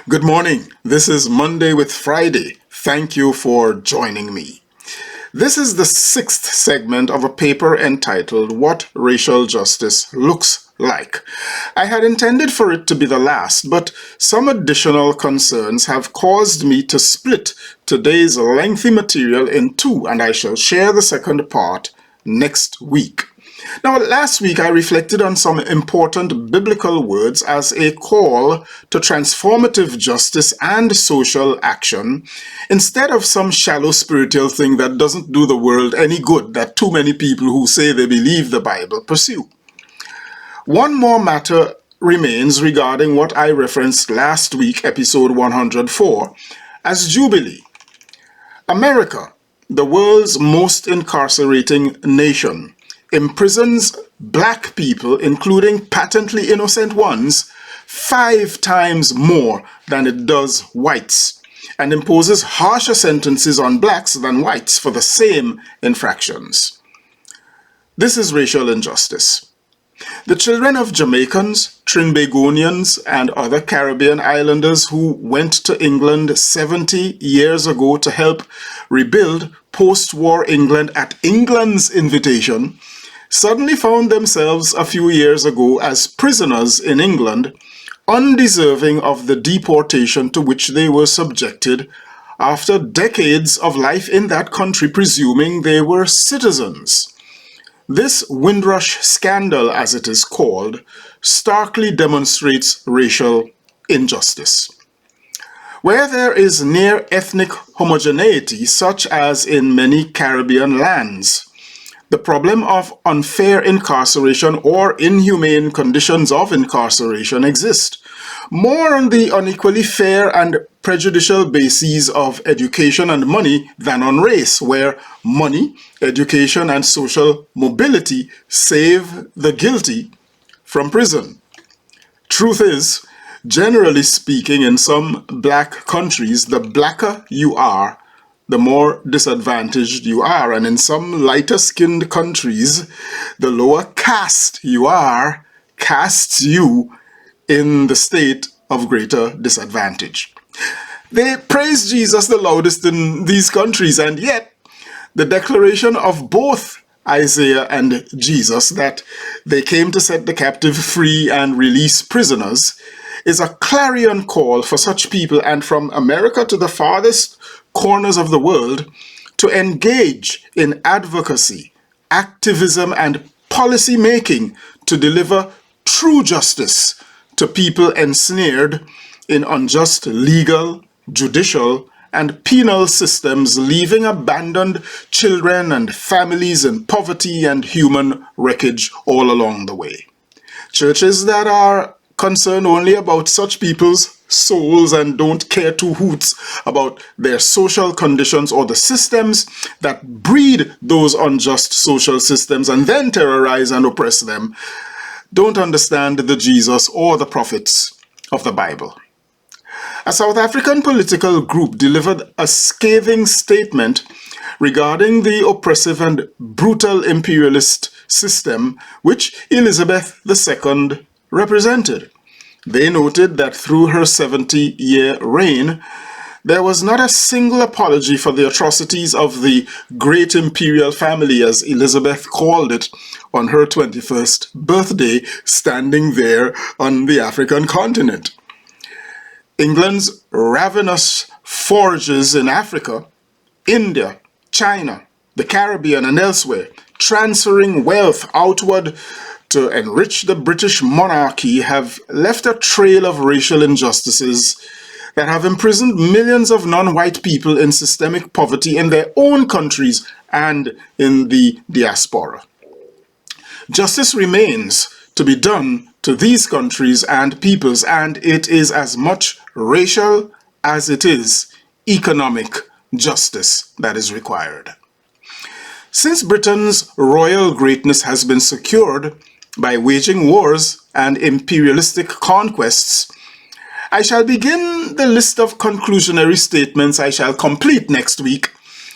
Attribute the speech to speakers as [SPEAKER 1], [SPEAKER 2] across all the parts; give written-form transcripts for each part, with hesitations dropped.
[SPEAKER 1] Good morning. This is Monday with Friday. Thank you for joining me. This is the sixth segment of a paper entitled What Racial Justice Looks Like. I had intended for it to be the last, but some additional concerns have caused me to split today's lengthy material in two, and I shall share the second part next week. Now, last week I reflected on some important biblical words as a call to transformative justice and social action, instead of some shallow spiritual thing that doesn't do the world any good that too many people who say they believe the Bible pursue. One more matter remains regarding what I referenced last week, episode 104, as Jubilee. America, the world's most incarcerating nation, imprisons black people, including patently innocent ones, 5 times more than it does whites, and imposes harsher sentences on blacks than whites for the same infractions. This is racial injustice. The children of Jamaicans, Trinbagonians, and other Caribbean islanders who went to England 70 years ago to help rebuild post-war England at England's invitation suddenly found themselves a few years ago as prisoners in England, undeserving of the deportation to which they were subjected after decades of life in that country, presuming they were citizens. This Windrush scandal, as it is called, starkly demonstrates racial injustice. Where there is near ethnic homogeneity, such as in many Caribbean lands, the problem of unfair incarceration or inhumane conditions of incarceration exist, more on the unequally fair and prejudicial bases of education and money than on race, where money, education, and social mobility save the guilty from prison. Truth is, generally speaking, in some black countries, the blacker you are, the more disadvantaged you are, and in some lighter-skinned countries, the lower caste you are casts you in the state of greater disadvantage. They praise Jesus the loudest in these countries, and yet the declaration of both Isaiah and Jesus that they came to set the captive free and release prisoners is a clarion call for such people, and from America to the farthest corners of the world, to engage in advocacy, activism, and policy making to deliver true justice to people ensnared in unjust legal, judicial, and penal systems, leaving abandoned children and families in poverty and human wreckage all along the way. Churches that are concerned only about such people's souls and don't care two hoots about their social conditions or the systems that breed those unjust social systems and then terrorize and oppress them, don't understand the Jesus or the prophets of the Bible. A South African political group delivered a scathing statement regarding the oppressive and brutal imperialist system which Elizabeth II represented. They noted that through her 70-year reign, there was not a single apology for the atrocities of the great imperial family, as Elizabeth called it, on her 21st birthday, standing there on the African continent. England's ravenous forages in Africa, India, China, the Caribbean, and elsewhere, transferring wealth outward to enrich the British Monarchy, have left a trail of racial injustices that have imprisoned millions of non-white people in systemic poverty in their own countries and in the diaspora. Justice remains to be done to these countries and peoples, and it is as much racial as it is economic justice that is required. Since Britain's royal greatness has been secured by waging wars and imperialistic conquests, I shall begin the list of conclusionary statements I shall complete next week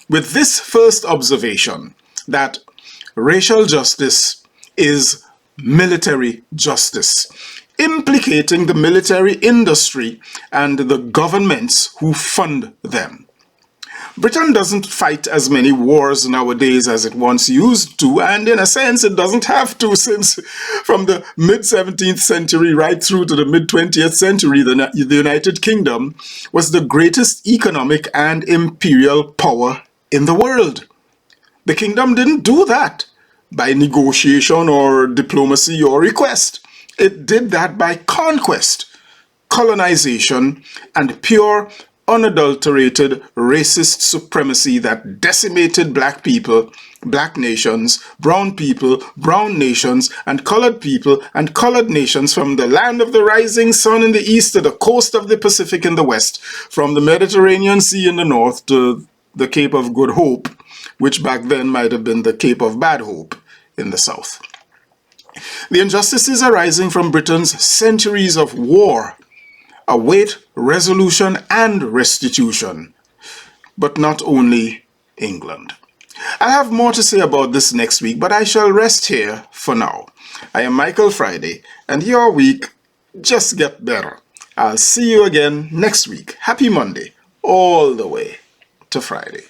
[SPEAKER 1] with this first observation, that racial justice is military justice. implicating the military industry and the governments who fund them. Britain doesn't fight as many wars nowadays as it once used to, and in a sense it doesn't have to, since from the mid-17th century right through to the mid-20th century, the United Kingdom was the greatest economic and imperial power in the world. The kingdom didn't do that by negotiation or diplomacy or request. It did that by conquest, colonization, and pure, unadulterated racist supremacy that decimated black people, black nations, brown people, brown nations, and colored nations from the land of the rising sun in the east to the coast of the Pacific in the west, from the Mediterranean Sea in the north to the Cape of Good Hope, which back then might have been the Cape of Bad Hope in the south. The injustices arising from Britain's centuries of war await resolution and restitution, but not only England. I'll have more to say about this next week, but I shall rest here for now. I am Michael Friday, and your week just get better. I'll see you again next week. Happy Monday, all the way to Friday.